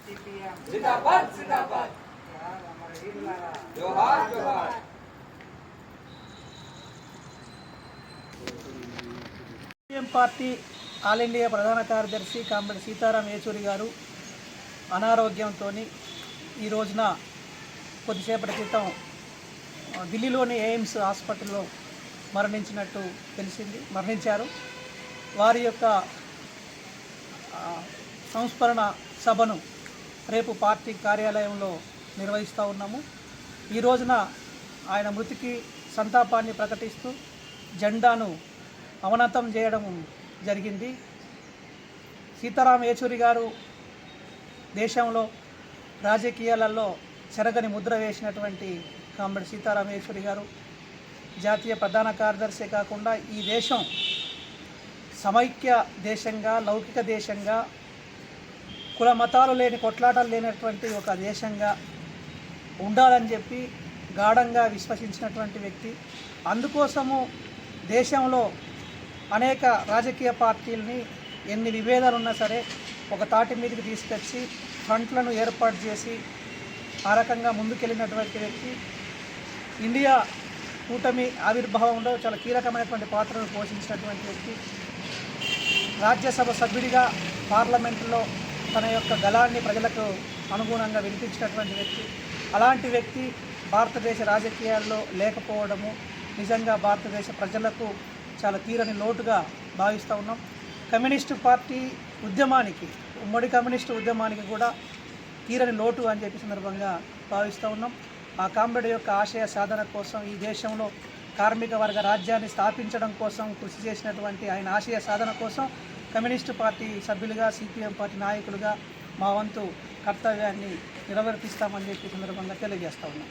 जिंदाबाद जिंदाबाद जोहार जोहार। సిపిఎం పార్టీ ఆల్ ఇండియా ప్రధాన కార్యదర్శి కామ్రేడ్ సీతారాం ఏచూరి గారు అనారోగ్యంతో ఈ రోజున కొద్దిసేపటి క్రితం ఢిల్లీలోని ఎయిమ్స్ హాస్పిటల్లో మరణించారు. వారి యొక్క సంస్మరణ సభను రేపు పార్టీ కార్యాలయంలో నిర్వహిస్తూ ఉన్నాము. ఈ రోజున ఆయన మృతికి సంతాపాన్ని ప్రకటిస్తూ జెండాను అవనతం చేయడం జరిగింది. సీతారాం ఏచూరి గారు దేశంలో రాజకీయాలలో చెరగని ముద్ర వేసినటువంటి కామ్రేడ్ సీతారాం ఏచూరి గారు జాతీయ ప్రధాన కార్యదర్శి కాకుండా ఈ దేశం సమైక్య దేశంగా, లౌకిక దేశంగా, కుల మతాలు లేని, కొట్లాటలు లేనటువంటి ఒక దేశంగా ఉండాలని చెప్పి గాఢంగా విశ్వసించినటువంటి వ్యక్తి. అందుకోసము దేశంలో అనేక రాజకీయ పార్టీలని ఎన్ని విభేదాలు ఉన్నా సరే ఒక తాటి మీదకి తీసుకొచ్చి ఫ్రంట్లను ఏర్పాటు చేసి ఆ రకంగా ముందుకెళ్ళినటువంటి వ్యక్తి. ఇండియా కూటమి ఆవిర్భావంలో చాలా కీలకమైనటువంటి పాత్రను పోషించినటువంటి వ్యక్తి. రాజ్యసభ సభ్యుడిగా పార్లమెంటులో తన యొక్క గళాన్ని ప్రజలకు అనుగుణంగా వినిపించినటువంటి వ్యక్తి. అలాంటి వ్యక్తి భారతదేశ రాజకీయాల్లో లేకపోవడము నిజంగా భారతదేశ ప్రజలకు చాలా తీరని లోటుగా భావిస్తూ ఉన్నాం. కమ్యూనిస్టు పార్టీ ఉద్యమానికి, ఉమ్మడి కమ్యూనిస్టు ఉద్యమానికి కూడా తీరని లోటు అని చెప్పి సందర్భంగా భావిస్తూ ఉన్నాం. ఆ కామ్రేడ్ యొక్క ఆశయ సాధన కోసం, ఈ దేశంలో కార్మిక వర్గ రాజ్యాన్ని స్థాపించడం కోసం కృషి చేసినటువంటి ఆయన ఆశయ సాధన కోసం కమ్యూనిస్టు పార్టీ సభ్యులుగా, సిపిఎం పార్టీ నాయకులుగా మా వంతు కర్తవ్యాన్ని నిర్వర్తిస్తామని చెప్పి సందర్భంగా తెలియజేస్తూ ఉన్నాం.